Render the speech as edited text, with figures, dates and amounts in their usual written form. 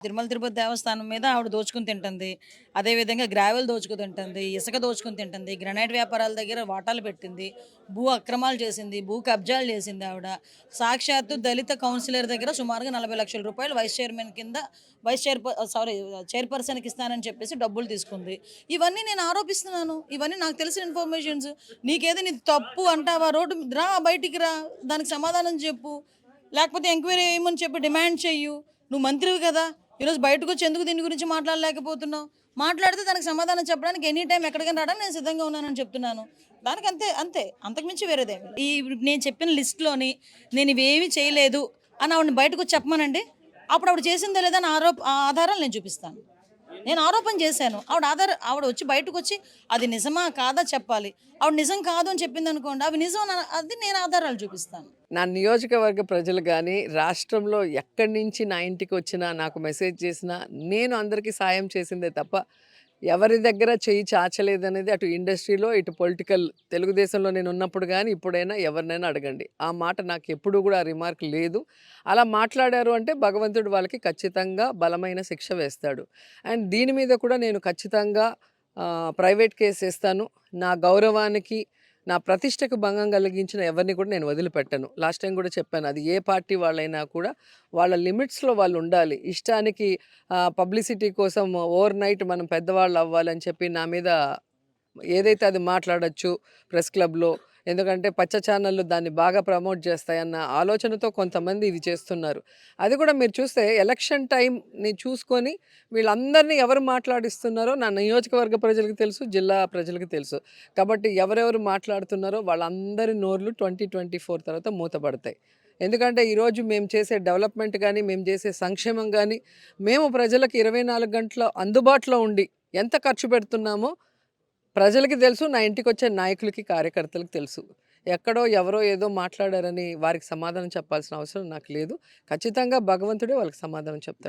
తిరుమల తిరుపతి దేవస్థానం మీద ఆవిడ దోచుకొని తింటుంది. అదేవిధంగా గ్రావెల్ దోచుకు తింటుంది. ఇసుక దోచుకొని తింటుంది. గ్రానైట్ వ్యాపారాల దగ్గర వాటాలు పెట్టింది. భూ అక్రమాలు చేసింది. భూ కబ్జాలు చేసింది ఆవిడ. సాక్షాత్తు దళిత కౌన్సిలర్ దగ్గర సుమారుగా రూ. 40,00,000 వైస్ చైర్మన్ కింద వైస్ చైర్ సారీ చైర్పర్సన్‌కి ఇస్తానని చెప్పేసి డబ్బులు తీసుకుంది. ఇవన్నీ నేను ఆరోపిస్తున్నాను. ఇవన్నీ నాకు తెలిసిన ఇన్ఫర్మేషన్స్. నీది తప్పు అంటావా? రోడ్డు మీద రా, బయటికి రా. దానికి సమాధానం చెప్పు. లేకపోతే ఎంక్వైరీ చేయమని చెప్పి డిమాండ్ చెయ్యు. నువ్వు మంత్రివి కదా! ఈరోజు బయటకొచ్చి ఎందుకు దీని గురించి మాట్లాడలేకపోతున్నావు? మాట్లాడితే దానికి సమాధానం చెప్పడానికి ఎనీ టైమ్ ఎక్కడికైనా రావడానికి నేను సిద్ధంగా ఉన్నానని చెప్తున్నాను. దానికి అంతే, అంతే. అంతకుమించి వేరేదేమి లేదు. నేను చెప్పిన లిస్ట్‌లోని నేను ఇవేమి చేయలేదు అని ఆవిడని బయటకొచ్చి చెప్పమనండి. అప్పుడు ఆవిడ చేసిందో లేదో అని ఆధారాలు నేను చూపిస్తాను. నేను ఆరోపణ చేశాను. ఆవిడ వచ్చి బయటకొచ్చి అది నిజమా కాదా చెప్పాలి. ఆవిడ నిజం కాదు అని చెప్పిందనుకోండి, అవి నిజం అది నేను ఆధారాలు చూపిస్తాను. నా నియోజకవర్గ ప్రజలు కానీ రాష్ట్రంలో ఎక్కడి నుంచి నా ఇంటికి వచ్చినా నాకు మెసేజ్ చేసినా నేను అందరికీ సాయం చేసిందే తప్ప ఎవరి దగ్గర చెయ్యి చాచలేదనేది అటు ఇండస్ట్రీలో ఇటు పొలిటికల్ తెలుగుదేశంలో నేను ఉన్నప్పుడు కానీ ఇప్పుడైనా ఎవరినైనా అడగండి. ఆ మాట నాకు ఎప్పుడు కూడా ఆ రిమార్క్ లేదు. అలా మాట్లాడారు అంటే భగవంతుడు వాళ్ళకి ఖచ్చితంగా బలమైన శిక్ష వేస్తాడు. అండ్ దీని మీద కూడా నేను ఖచ్చితంగా ప్రైవేట్ కేసు వేస్తాను. నా గౌరవానికి నా ప్రతిష్టకు భంగం కలిగించిన ఎవరిని కూడా నేను వదిలిపెట్టను. లాస్ట్ టైం కూడా చెప్పాను, అది ఏ పార్టీ వాళ్ళైనా కూడా వాళ్ళ లిమిట్స్లో వాళ్ళు ఉండాలి. ఇష్టానికి పబ్లిసిటీ కోసం ఓవర్ నైట్ మనం పెద్దవాళ్ళు అవ్వాలని చెప్పి నా మీద ఏదైతే అది మాట్లాడచ్చు ప్రెస్ క్లబ్లో, ఎందుకంటే పచ్చ ఛానళ్ళు దాన్ని బాగా ప్రమోట్ చేస్తాయన్న ఆలోచనతో కొంతమంది ఇది చేస్తున్నారు. అది కూడా మీరు చూస్తే ఎలక్షన్ టైంని చూసుకొని వీళ్ళందరినీ ఎవరు మాట్లాడిస్తున్నారో నా నియోజకవర్గ ప్రజలకు తెలుసు, జిల్లా ప్రజలకు తెలుసు. కాబట్టి ఎవరెవరు మాట్లాడుతున్నారో వాళ్ళందరి నోర్లు 2024 తర్వాత మూతపడతాయి. ఎందుకంటే ఈరోజు మేము చేసే డెవలప్మెంట్ కానీ మేము చేసే సంక్షేమం కానీ మేము ప్రజలకు 24 గంటల అందుబాటులో ఉండి ఎంత ఖర్చు పెడుతున్నామో ప్రజలకి తెలుసు. నా ఇంటికి వచ్చే నాయకులకి కార్యకర్తలకు తెలుసు. ఎక్కడో ఎవరో ఏదో మాట్లాడారని వారికి సమాధానం చెప్పాల్సిన అవసరం నాకు లేదు. ఖచ్చితంగా భగవంతుడే వాళ్ళకి సమాధానం చెప్తాడు.